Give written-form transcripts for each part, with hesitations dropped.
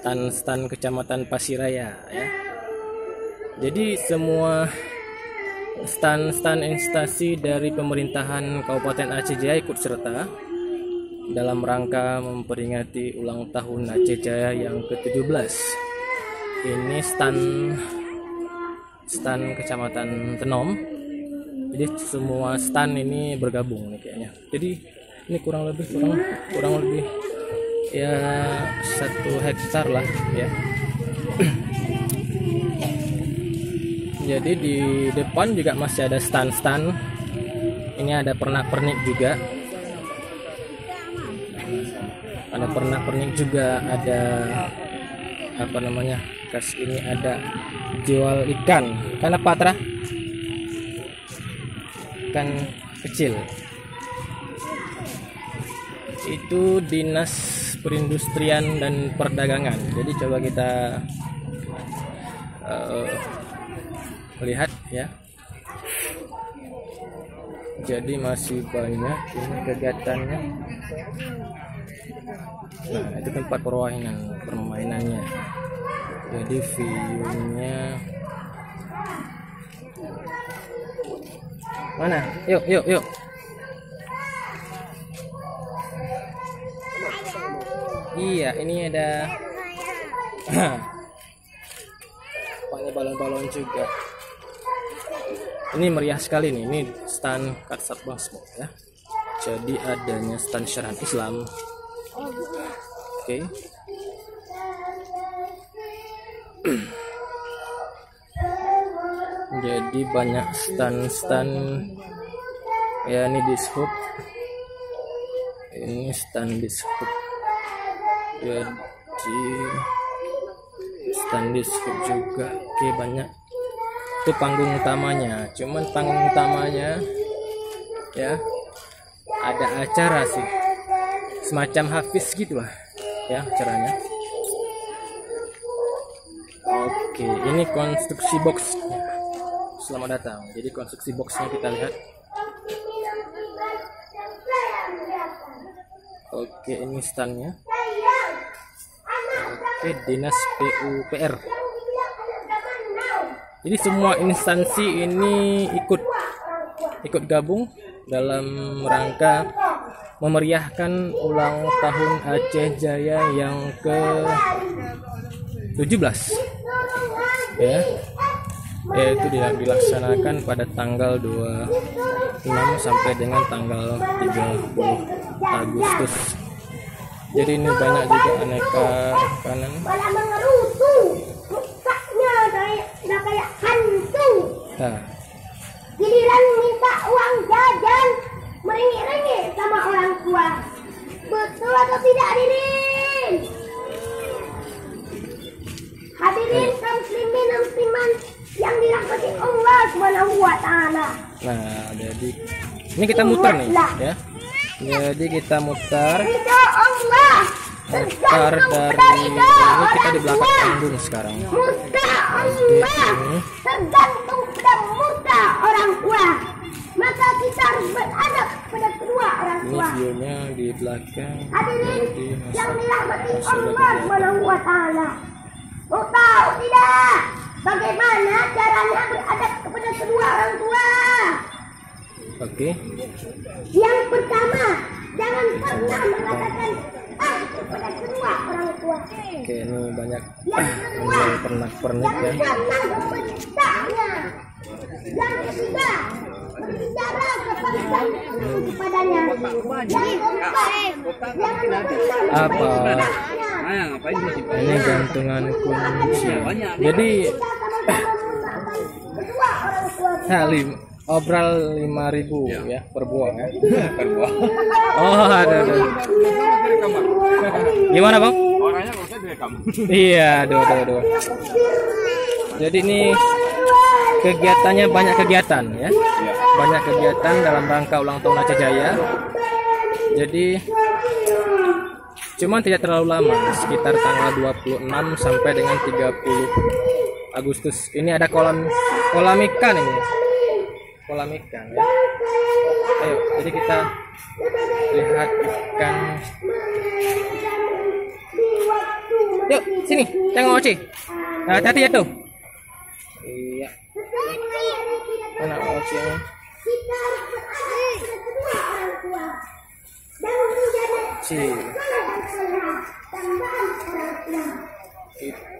stan-stan Kecamatan Pasiraya ya. Jadi semua stan-stan instansi dari pemerintahan Kabupaten Aceh Jaya ikut serta dalam rangka memperingati ulang tahun Aceh Jaya yang ke-17. Ini stan Kecamatan Tenom. Jadi semua stan ini bergabung nih kayaknya. Jadi ini kurang lebih ya 1 hektar lah ya. Jadi di depan juga masih ada stan-stan. Ini ada pernak-pernik juga. Ada pernak-pernik juga, ada apa namanya? Kas ini ada jual ikan. Kan apa, Tra? Ikan kecil. Itu Dinas Perindustrian dan Perdagangan. Jadi coba kita lihat ya. Jadi masih banyak ini kegiatannya. Nah, itu tempat permainannya. Jadi view-nya mana? Yuk. Iya, ini ada pakai balon-balon juga. Ini meriah sekali nih. Ini stan Katsatbang ya. Jadi adanya stan syariat Islam. Oke. Jadi banyak stan ya, ini dishub. Ini stan dishub. Jadi stan dishub juga. Oke, banyak. Itu panggung utamanya. Cuman panggung utamanya ya ada acara sih. Semacam hafiz gitu lah ya acaranya. Oke, ini konstruksi box. Selamat datang. Jadi konstruksi boxnya kita lihat. Oke, ini standnya. Oke, Dinas PUPR. Jadi semua instansi ini ikut gabung dalam rangka memeriahkan ulang tahun Aceh Jaya yang ke-17 ya, yaitu dilaksanakan pada tanggal 26 sampai dengan tanggal 30 Agustus. Jadi ini banyak juga aneka makanan. Nah, giliran minta uang jajan merengek-rengek sama orang tua. Betul atau tidak, hadirin? Hadirin kaum muslimin dan muslimat yang dirahmati Allah Subhanahu wa taala. Nah, jadi ini kita muter nih ya. Jadi kita muter. Muter dari ini, kita di belakang panggung sekarang. Murka Allah tergantung pada murka orang tua. Maka kita harus beradab kepada kedua orang Ini tua. view-nya di belakang. Hadirin yang dirahmati Allah Subhanahu wa taala. Mau tahu tidak bagaimana caranya beradab kepada kedua orang tua? Oke. Yang pertama, jangan pernah mengatakan kepada kedua orang tua. Oke, ini banyak Yang kedua, pernak-pernik ya. jangan pernah membentaknya. Yang ketiga, berbicara kepadanya. Yang keempat, jangan pernah Apa? membentaknya. Ini gantungan kunci. Jadi Kedua orang tua. Obral 5.000 ya per buah ya. Per buah. Oh, ada. Gimana, Bang? Orangnya nggak usah direkam. Iya, aduh. Jadi ini kegiatannya banyak kegiatan ya. Banyak kegiatan dalam rangka ulang tahun Aceh Jaya. Jadi cuman tidak terlalu lama, sekitar tanggal 26 sampai dengan 30 Agustus. Ini ada kolam ikan ini. Kolam ikan ya. Ayo, jadi kita lihat ikan. Yuk, sini. Tengok Oce. Nah, hati-hati ya tuh. Iya. Mana Oce?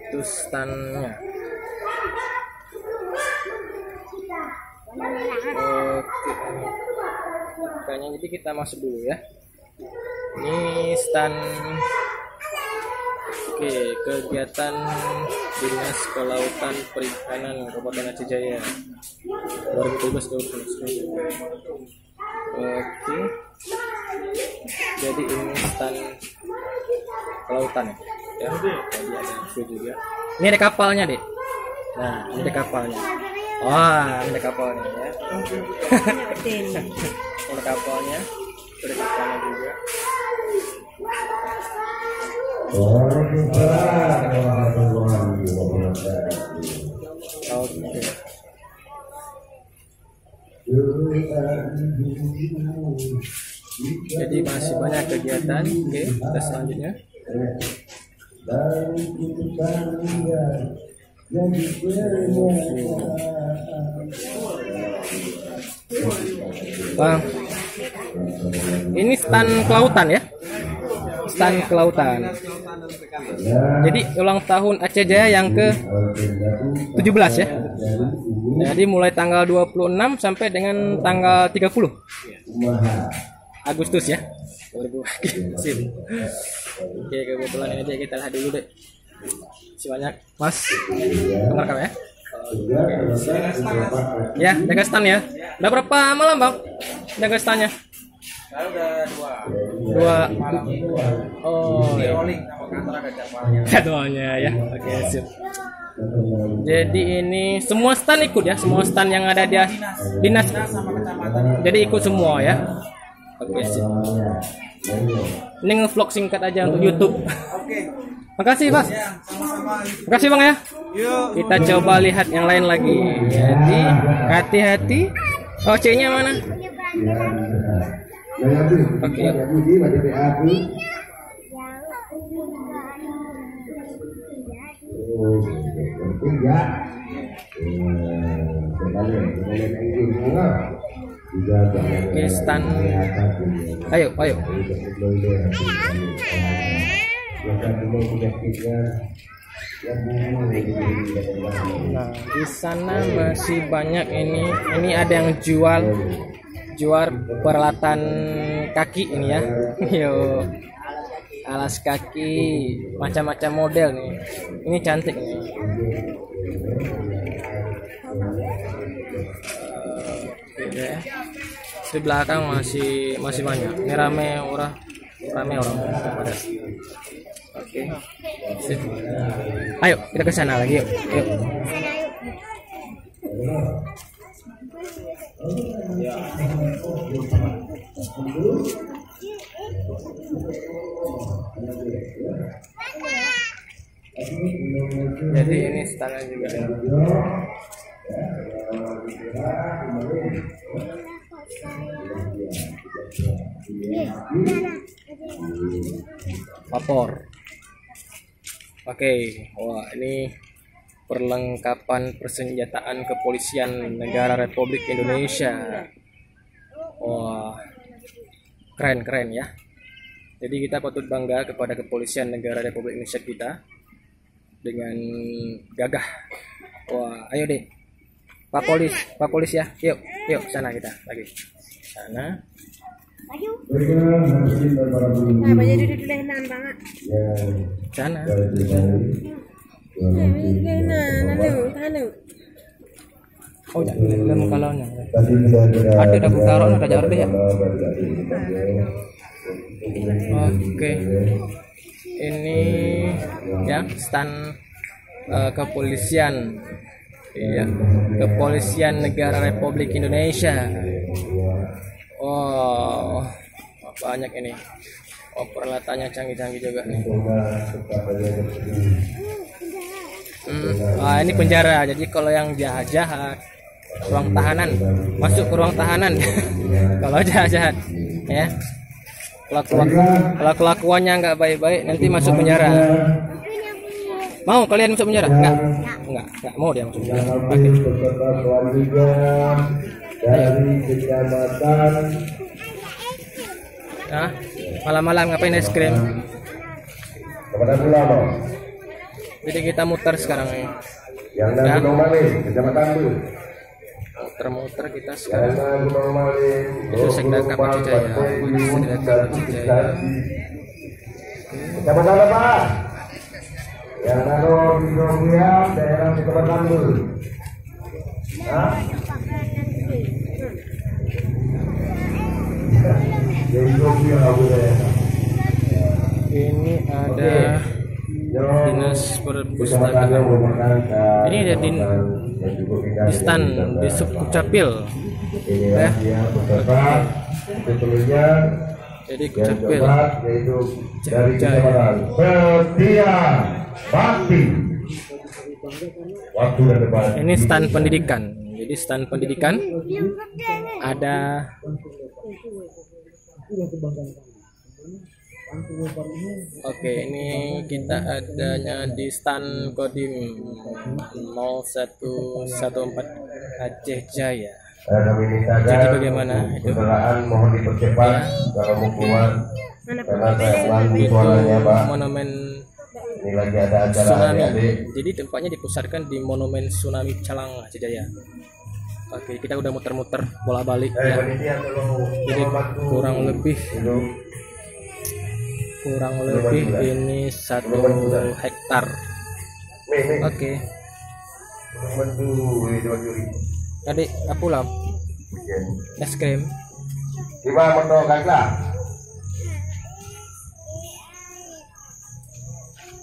Itu standnya. Oke. Kayaknya jadi kita masuk dulu ya. Ini stand. Oke, kegiatan Dinas Kelautan Perikanan Kabupaten Aceh Jaya 2017-2019. Oke. Jadi ini stand kelautan ya. Jadi ada view juga. Ini ada kapalnya, Dek. Nah, ini ada kapalnya. Wah, ini ada kapalnya ya. Ini ada kapalnya. Ada kapalnya juga. Oke. Jadi masih banyak kegiatan. Oke, kita selanjutnya. Bang, ini stand kelautan ya, stand kelautan. Jadi ulang tahun Aceh Jaya yang ke 17 ya. Jadi mulai tanggal 26 sampai dengan tanggal 30 Agustus ya. Sip. Oke, kebetulan ini aja kita lihat dulu deh. Masih banyak, Mas. Rekam ya. Ya, jaga stand ya. Udah berapa malam, Bang? Jaga standnya? Dua. Oh, ya. Jadwalnya ya. Oke, sip. Jadi ini semua stand ikut ya, semua stand yang ada di dinas. Jadi ikut semua ya. Oke, sip. Ini nge-vlog singkat aja untuk YouTube. Oke. Makasih, Mas. Makasih, Bang ya. Kita coba lihat yang lain lagi. Jadi hati-hati. OC-nya mana? Oke. Oke, stand. Ayo. Nah, di sana masih banyak ini. Ini ada yang jual peralatan kaki ini ya. Yo, alas kaki macam-macam model nih. Ini cantik nih. Oke, di belakang masih banyak. Ini rame orang pada. Oke. Ayo kita ke sana lagi yuk. Jadi ini standnya juga. Vapor. Oke, wah ini perlengkapan persenjataan kepolisian negara Republik Indonesia. Wah, keren ya. Jadi kita patut bangga kepada kepolisian negara Republik Indonesia kita dengan gagah. Wah, ayo deh, Pak Polis ya, yuk sana kita lagi sana. Nah, banyak duduk-dudukan banget. Sana. Oh, jangan kalaunya. Ada dagu taruh ada jar deh ya. Oke. Ini ya stand kepolisian. Iya, Kepolisian Negara Republik Indonesia. Oh, banyak ini. Oh, peralatannya canggih-canggih juga nih. Wah, ini penjara. Jadi kalau yang jahat-jahat, ruang tahanan, masuk ke ruang tahanan. Kalau jahat-jahat, ya. Kalau kelakuannya nggak baik-baik, nanti masuk penjara. Mau kalian masuk penjara? Enggak mau dia masuk penjara. Oke. Beserta keluarga dari kecamatan Nah, malam-malam ngapain es krim? kepada Pulau Jadi kita muter sekarang nih. yang dari Gunung Maling, kecamatan Bu. Muter-muter kita sekarang. Karena Gunung Maling, Itu Sekda Kapacijaya. Sekda Kapacijaya. kecamatan apa? Yang naruh di Indonesia, daerah kecamatan Bu. Hah? Di Indonesia Abu Daerah. Ini ada dinas perpustakaan. Ini ada di stan di Subkupcapil. Ya. Jadi Kecapil. Yaitu dari kecamatan Setia Bakti. Waktu dan depan. Ini stan pendidikan. Jadi stan pendidikan ada Oke, ini kita adanya di stan Kodim 0114 Aceh Jaya. Jadi bagaimana itu? Kendaraan mohon dipercepat kalau mau keluar karena saya pelangi Itu suaranya Pak. monumen Ini lagi ada acara tsunami. adik-adik. Jadi tempatnya dipusatkan di monumen tsunami Calang Aceh Jaya. Oke, kita udah muter-muter bolak-balik ya. Panitia tolong Jadi bantu. kurang lebih Duduk. ini 1 hektar. Nih. Oke, Tolong bantu Dewan Juri. adik aku lam es krim. Gimana motor kakak?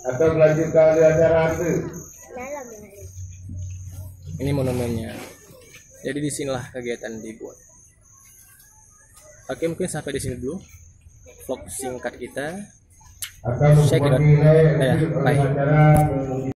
Atau melanjutkan di acara itu? Ini monumennya. Jadi disinilah kegiatan dibuat. Oke, mungkin sampai di sini dulu vlog singkat kita. Atau Saya kira- menilai ya, bye. acara